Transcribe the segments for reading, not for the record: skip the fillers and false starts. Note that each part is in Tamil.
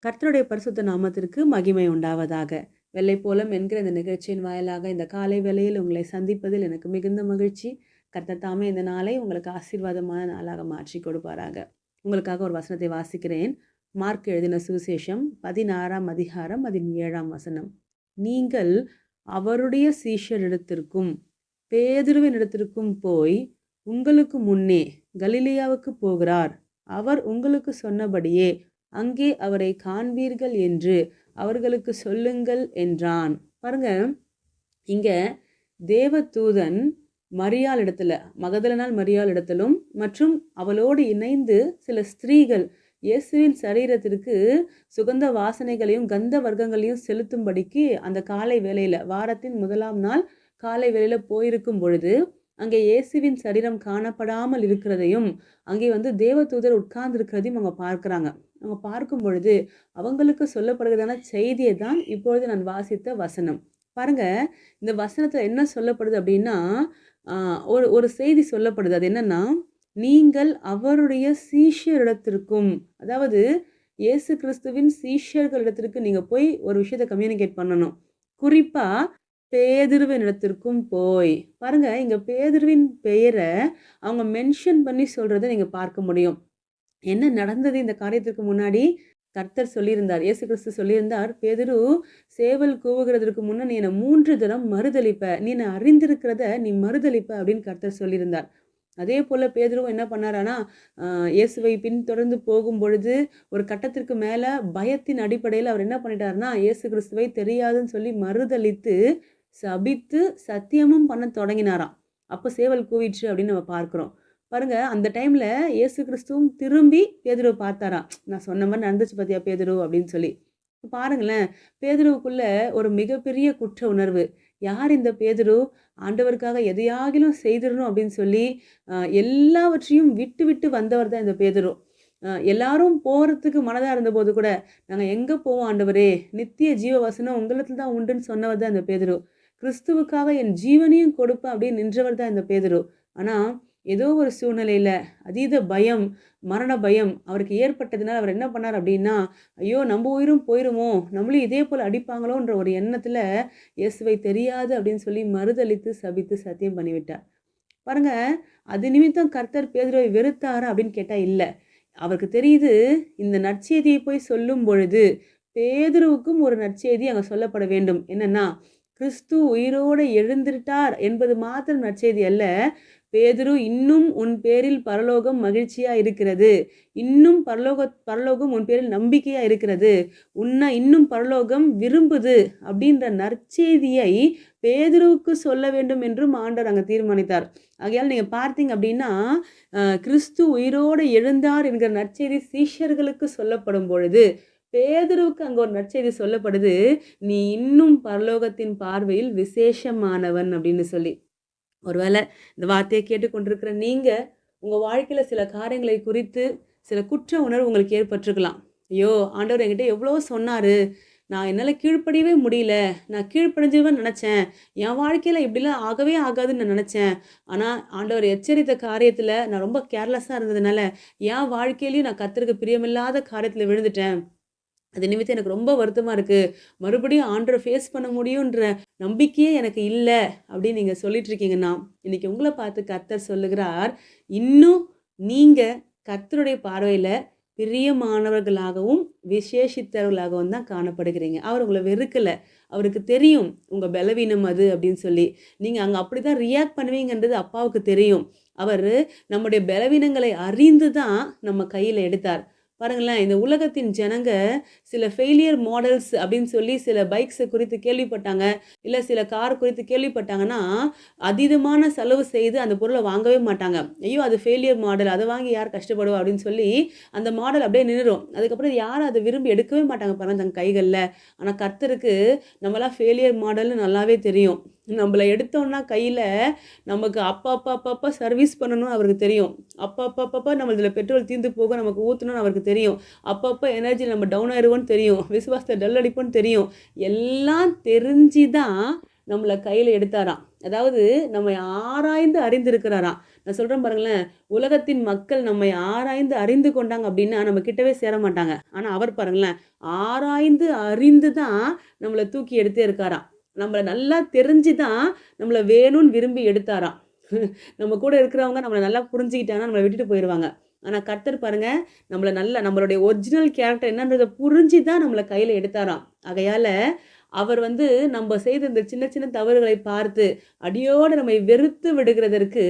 கர்த்தருடைய பரிசுத்த நாமத்திற்கு மகிமை உண்டாவதாக. வெள்ளை போலம் என்கிற இந்த நிகழ்ச்சியின் வாயிலாக இந்த காலை வேளையில் உங்களை சந்திப்பதில் எனக்கு மிகுந்த மகிழ்ச்சி. கர்த்தர் தாமே இந்த நாளை உங்களுக்கு ஆசீர்வாதமான நாளாக மாற்றி கொடுப்பாராக. உங்களுக்காக ஒரு வசனத்தை வாசிக்கிறேன். மார்க் எழுதின சுவிசேஷம் 16ஆம் அதிகாரம் 17ஆம் வசனம். நீங்கள் அவருடைய சீஷரிடத்திற்கும் பேதுருவினிடத்திற்கும் போய், உங்களுக்கு முன்னே கலிலேயாவுக்கு போகிறார், அவர் உங்களுக்கு சொன்னபடியே அங்கே அவரை காண்பீர்கள் என்று அவர்களுக்கு சொல்லுங்கள் என்றான். பாருங்க, இங்க தேவதூதன் மரியாள் இடத்துல, மகதலனால் மரியாள் இடத்திலும் மற்றும் அவளோடு இணைந்து சில ஸ்திரீகள் இயேசுவின் சரீரத்திற்கு சுகந்த வாசனைகளையும் கந்த வர்க்கங்களையும் செலுத்தும்படிக்கு அந்த காலை வேளையில, வாரத்தின் முதலாம் நாள் காலை வேளையில போயிருக்கும் பொழுது அங்கே இயேசுவின் சரீரம் காணப்படாமல் இருக்கிறதையும், அங்கே தேவதூதர் உட்கார்ந்து இருக்கிறதையும் அவங்க பார்க்குறாங்க. அவங்க பார்க்கும் பொழுது அவங்களுக்கு சொல்லப்படுகிறதான செய்தியை தான் இப்பொழுது நான் வாசித்த வசனம். பாருங்க, இந்த வசனத்தில் என்ன சொல்லப்படுது அப்படின்னா, ஒரு ஒரு செய்தி சொல்லப்படுது. அது என்னன்னா, நீங்கள் அவருடைய சீஷரிடத்திற்கும், அதாவது இயேசு கிறிஸ்துவின் சீஷர்களிடத்திற்கு நீங்க போய் ஒரு விஷயத்தை கம்யூனிகேட் பண்ணணும். குறிப்பா பேதுருவின் இடத்திற்கும் போய். பாருங்க, இங்க பேதுருவின் பெயரை அவங்க மென்ஷன் பண்ணி சொல்றதை நீங்க பார்க்க முடியும். என்ன நடந்தது இந்த காரியத்திற்கு முன்னாடி? கர்த்தர் சொல்லியிருந்தார், இயேசு கிறிஸ்து சொல்லியிருந்தார், பேதுரு, சேவல் கூவுகிறதற்கு முன்ன நீ என்னை 3 தரம் மறுதலிப்ப, நீ என்னை அறிந்திருக்கிறத நீ மறுதலிப்ப அப்படின்னு கர்த்தர் சொல்லியிருந்தார். அதே போல் பேதுருவும் என்ன பண்ணாரானா, இயேசுவை பின்தொடர்ந்து போகும் பொழுது ஒரு கட்டத்திற்கு மேலே பயத்தின் அடிப்படையில் அவர் என்ன பண்ணிட்டாருன்னா, இயேசு கிறிஸ்துவை தெரியாதுன்னு சொல்லி மறுதலித்து சபித்து சத்தியமும் பண்ண தொடங்கினாராம். அப்போ சேவல் கூவிடுச்சு அப்படின்னு நம்ம பார்க்குறோம். பாருங்க, அந்த டைம்ல இயேசு கிறிஸ்துவும் திரும்பி பேதுருவை பார்த்தாராம். நான் சொன்ன மாதிரி நடந்துச்சு பார்த்தியா பேதுரு அப்படின்னு சொல்லி. பாருங்களேன், பேதுருவுக்குள்ள ஒரு மிகப்பெரிய குற்ற உணர்வு. யார் இந்த பேதுரு? ஆண்டவருக்காக எதையாகிலும் செய்திடணும் அப்படின்னு சொல்லி எல்லாவற்றையும் விட்டு விட்டு வந்தவர் தான் இந்த பேதுரு. எல்லாரும் போகிறதுக்கு மனதாக இருந்தபோது கூட, நாங்கள் எங்கே போவோம் ஆண்டவரே, நித்திய ஜீவ வசனம் உங்களிடத்தில் தான் உண்டுன்னு சொன்னவர் தான் இந்த பேதுரு. கிறிஸ்துவுக்காக என் ஜீவனையும் கொடுப்பேன் அப்படின்னு நின்றவர் தான் இந்த பேதுரு. ஆனால் ஏதோ ஒரு சூழ்நிலையில் அதீத பயம், மரண பயம் அவருக்கு ஏற்பட்டதுனால அவர் என்ன பண்ணார் அப்படின்னா, ஐயோ நம்ம உயிரும் போயிருமோ, நம்மளும் இதே போல் அடிப்பாங்களோன்ற ஒரு எண்ணத்தில் இயேசுவை தெரியாது அப்படின்னு சொல்லி மறுதலித்து சபித்து சத்தியம் பண்ணிவிட்டார். பாருங்க, அது நிமித்தம் கர்த்தர் பேதுருவை வெறுத்தாரா அப்படின்னு கேட்டால் இல்லை. அவருக்கு தெரியுது, இந்த நற்செய்தியை போய் சொல்லும் பொழுது பேதுருவுக்கும் ஒரு நற்செய்தி அங்கே சொல்லப்பட வேண்டும். என்னன்னா, கிறிஸ்து உயிரோடு எழுந்திருட்டார் என்பது மாத்திரம் நற்செய்தி அல்ல. பேதுரு, இன்னும் உன் பேரில் பரலோகம் மகிழ்ச்சியா இருக்கிறது, இன்னும் பரலோகம் உன் பேரில் நம்பிக்கையா இருக்கிறது, உன்னை இன்னும் பரலோகம் விரும்புது அப்படின்ற நற்செய்தியை பேதுருவுக்கு சொல்ல வேண்டும் என்றும் ஆண்டவர் அங்கே தீர்மானித்தார். ஆகையால் நீங்கள் பார்த்தீங்க அப்படின்னா, கிறிஸ்து உயிரோடு எழுந்தார் என்கிற நற்செய்தி சீஷர்களுக்கு சொல்லப்படும் பொழுது பேதுருவுக்கு அங்கே ஒரு நற்செய்தி சொல்லப்படுது, நீ இன்னும் பரலோகத்தின் பார்வையில் விசேஷமானவன் அப்படின்னு சொல்லி. ஒருவேளை இந்த வார்த்தையை கேட்டுக்கொண்டிருக்கிற நீங்கள் உங்கள் வாழ்க்கையில் சில காரியங்களை குறித்து சில குற்ற உணர்வு உங்களுக்கு ஏற்பட்டிருக்கலாம். ஐயோ, ஆண்டவர் என்கிட்ட எவ்வளோ சொன்னார், நான் என்னால் கீழ்ப்படியவே முடியல, நான் கீழ்ப்படிஞ்சுவேன்னு நினச்சேன், என் வாழ்க்கையில் இப்படிலாம் ஆகவே ஆகாதுன்னு நான் நினச்சேன், ஆனால் ஆண்டவர் எச்சரித்த காரியத்தில் நான் ரொம்ப கேர்லெஸ்ஸாக இருந்ததுனால என் வாழ்க்கையிலையும் நான் கர்த்தருக்கு பிரியமில்லாத காரியத்தில் விழுந்துட்டேன், அது நிமித்தம் எனக்கு ரொம்ப வருத்தமாக இருக்குது, மறுபடியும் ஆண்டரை ஃபேஸ் பண்ண முடியுன்ற நம்பிக்கையே எனக்கு இல்லை அப்படின்னு நீங்கள் சொல்லிட்டு இருக்கீங்கன்னா, இன்றைக்கி உங்களை பார்த்து கர்த்தர் சொல்லுகிறார், இன்னும் நீங்கள் கர்த்தருடைய பார்வையில் பிரியமானவர்களாகவும் விசேஷித்தவர்களாகவும் தான் காணப்படுகிறீங்க. அவர் உங்களை வெறுக்கலை, அவருக்கு தெரியும் உங்கள் பலவீனம் அது அப்படின்னு சொல்லி. நீங்கள் அங்கே அப்படி தான் ரியாக்ட் பண்ணுவீங்கன்றது அப்பாவுக்கு தெரியும். அவர் நம்முடைய பலவீனங்களை அறிந்து தான் நம்ம கையில் எடுத்தார். பாருங்களேன், இந்த உலகத்தின் ஜனங்க சில ஃபெயிலியர் மாடல்ஸ் அப்படின்னு சொல்லி சில பைக்ஸை குறித்து கேள்விப்பட்டாங்க, இல்லை சில கார் குறித்து கேள்விப்பட்டாங்கன்னா அதீதமான செலவு செய்து அந்த பொருளை வாங்கவே மாட்டாங்க. ஐயோ, அது ஃபெயிலியர் மாடல், அதை வாங்கி யார் கஷ்டப்படுவா அப்படின்னு சொல்லி அந்த மாடல் அப்படியே நின்றுடும். அதுக்கப்புறம் யாரும் அதை விரும்பி எடுக்கவே மாட்டாங்க பாருங்க தங்க கைகளில். ஆனால் கர்த்தருக்கு நம்மளாம் ஃபெயிலியர் மாடல்னு நல்லாவே தெரியும். நம்மளை எடுத்தோன்னா கையில் நமக்கு அப்பப்போ சர்வீஸ் பண்ணணும்னு அவருக்கு தெரியும். அப்பப்போ நம்ம இதில் பெட்ரோல் தீர்ந்து போக நமக்கு ஊற்றணும்னு அவருக்கு தெரியும். அப்பப்போ எனர்ஜி நம்ம டவுன் ஆயிடுவோன்னு தெரியும், விசுவாசத்தை டல் அடிப்போன்னு தெரியும். எல்லாம் தெரிஞ்சு தான் நம்மளை கையில் எடுத்தாராம். அதாவது நம்ம ஆராய்ந்து அறிந்திருக்கிறாராம். நான் சொல்றேன் பாருங்களேன், உலகத்தின் மக்கள் நம்மை ஆராய்ந்து அறிந்து கொண்டாங்க அப்படின்னா, நம்ம கிட்டவே சேர மாட்டாங்க. ஆனா அவர் பாருங்களேன், ஆராய்ந்து அறிந்து தான் நம்மள தூக்கி எடுத்தே இருக்காராம். நம்மள நல்லா தெரிஞ்சு தான் நம்மள வேணும்னு விரும்பி எடுத்தாராம். நம்ம கூட இருக்கிறவங்க நம்மள நல்லா புரிஞ்சுக்கிட்டாங்கன்னா, நம்மள விட்டுட்டு போயிருவாங்க. ஆனா கர்த்தர் பாருங்க, நம்மள நல்லா நம்மளுடைய ஒரிஜினல் கேரக்டர் என்னன்றத புரிஞ்சு தான் நம்மள கையில எடுத்தாராம். ஆகையால அவர் வந்து நம்ப செய்த இந்த சின்ன சின்ன தவறுகளை பார்த்து, அடியோடு நம்மை வெறுத்து விடுகிறதற்கு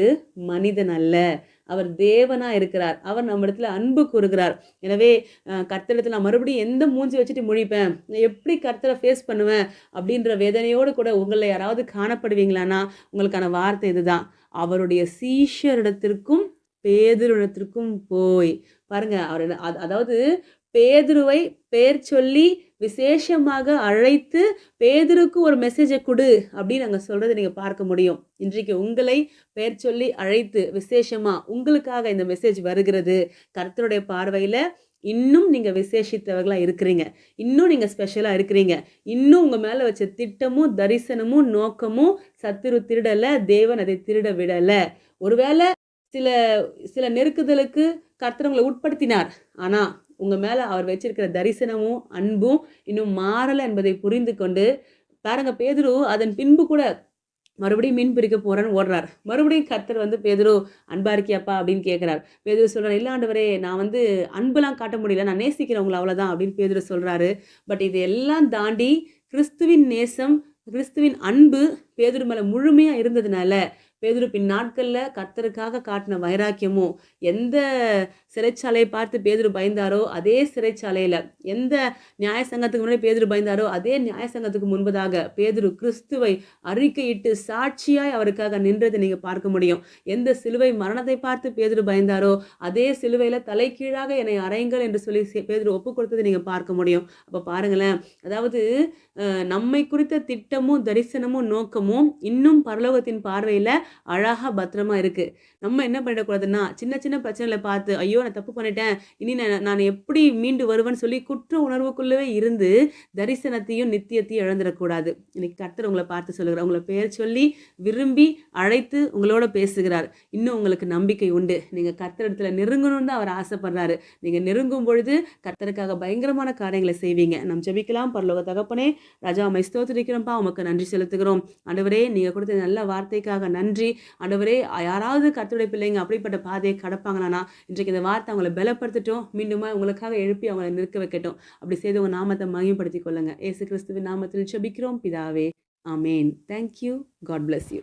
மனிதன் அல்ல. அவர் தேவனா இருக்கிறார். அவர் நம்மிடத்துல அன்பு கூறுகிறார். எனவே கர்த்தரிடத்துல நான் மறுபடியும் எந்த மூஞ்சி வச்சுட்டு முழிப்பேன்? நான் எப்படி கர்த்தர ஃபேஸ் பண்ணுவேன்? அப்படின்ற வேதனையோடு கூட உங்கள்ல யாராவது காணப்படுவீங்களான்னா, உங்களுக்கான வார்த்தை இதுதான். அவருடைய சீஷரிடத்திற்கும், பேதுருவிடத்திற்கும் போய் பாருங்க அவர் அதாவது பேதுருவை பேர் சொல்லி விசேஷமாக அழைத்து பேதுருக்கு ஒரு மெசேஜை குடு அப்படின்னு நாங்கள் சொல்றதை நீங்க பார்க்க முடியும். இன்றைக்கு உங்களை பெயர் சொல்லி அழைத்து விசேஷமா உங்களுக்காக இந்த மெசேஜ் வருகிறது. கர்த்தருடைய பார்வையில இன்னும் நீங்க விசேஷித்தவர்களா இருக்கிறீங்க. இன்னும் நீங்க ஸ்பெஷலா இருக்கிறீங்க. இன்னும் உங்க மேல வச்ச திட்டமும் தரிசனமும் நோக்கமும் சத்துரு திருடல, தேவன் அதை திருட விடல. ஒருவேளை சில சில நெருக்குதலுக்கு கர்த்தர் உங்களை உட்படுத்தினார். ஆனா உங்க மேல அவர் வச்சிருக்கிற தரிசனமும் அன்பும் இன்னும் மாறல என்பதை புரிந்து கொண்டு பாருங்க, பேதுரு அதன் பின்பு கூட மறுபடியும் மீன் பிடிக்க போறேன்னு ஓடுறார். மறுபடியும் கர்த்தர் வந்து பேதுரு அன்பா இருக்கியாப்பா அப்படின்னு கேட்கிறார். பேதுரு சொல்றாரு, இல்ல ஆண்டவரே, நான் வந்து அன்பெல்லாம் காட்ட முடியல, நான் நேசிக்கிறேன் உங்களை அவ்வளவுதான் அப்படின்னு பேதுரு சொல்றாரு. பட் இது எல்லாம் தாண்டி கிறிஸ்துவின் நேசம், கிறிஸ்துவின் அன்பு பேதுரு மேல முழுமையா இருந்ததுனால பேதுரு பின் நாட்கள்ல கர்த்தருக்காக காட்டின வைராக்கியமும், எந்த சிறைச்சாலையை பார்த்து பேதுரு பயந்தாரோ அதே சிறைச்சாலையில, எந்த நியாய சங்கத்துக்கு முன்னாடி பேதுரு பயந்தாரோ அதே நியாய சங்கத்துக்கு முன்பதாக பேதுரு கிறிஸ்துவை அறிக்கையிட்டு சாட்சியாய் அவருக்காக நின்றதை நீங்க பார்க்க முடியும். எந்த சிலுவை மரணத்தை பார்த்து பேதுரு பயந்தாரோ அதே சிலுவையில தலைகீழாக என்னை அறையுங்கள் என்று சொல்லி பேதுரு ஒப்பு கொடுத்ததை நீங்க பார்க்க முடியும். அப்ப பாருங்களேன், அதாவது நம்மை குறித்த திட்டமும் தரிசனமும் நோக்கமும் இன்னும் பரலோகத்தின் பார்வையில அழகா பத்திரமா இருக்கு. நம்ம என்ன பண்ணிடக்கூடாதுன்னா, சின்ன சின்ன பிரச்சனைகளை பார்த்து ஐயோ நான் தப்பு பண்ணிட்டேன், இனி நான் எப்படி மீண்டு வருவேன்னு சொல்லி குற்ற உணர்வுக்குள்ளவே இருந்து தரிசனத்தையும் நித்தியத்தையும் இழந்துடக்கூடாது. இன்னைக்கு கர்த்தர் உங்களை பார்த்து சொல்லுகிறார். உங்களை பெயர் சொல்லி விரும்பி அழைத்து உங்களோட பேசுகிறார். இன்னும் உங்களுக்கு நம்பிக்கை உண்டு. நீங்க கர்த்தரிடத்துல நெருங்கணும்னு தான் அவர் ஆசைப்படுறாரு. நீங்க நெருங்கும் பொழுது கர்த்தருக்காக பயங்கரமான காரியங்களை செய்வீங்க. நாம் ஜெபிக்கலாம். பரலோக தகப்பனே, ராஜா உம்மை ஸ்தோத்திரிக்கிறோம்ப்பா, உமக்கு நன்றி செலுத்துகிறோம். ஆண்டவரே, நீங்க கொடுத்த நல்ல வார்த்தைக்காக நன்றி. ஆண்டவரே, யாராவது கர்த்தருடைய பிள்ளைங்க அப்படிப்பட்ட பாதையை கடப்பாங்களானா இன்றைக்கு இந்த வார்த்தை அவங்களை பலப்படுத்தட்டும். மீண்டுமா உங்களுக்காக எழுப்பி அவங்களை நிற்க வைக்கட்டும். அப்படி செய்து உங்க நாமத்தை மகிமைப்படுத்திக் கொள்ளுங்க. இயேசு கிறிஸ்துவின் நாமத்தில் ஜெபிக்கிறோம் பிதாவே. Amen. Thank you. God bless you.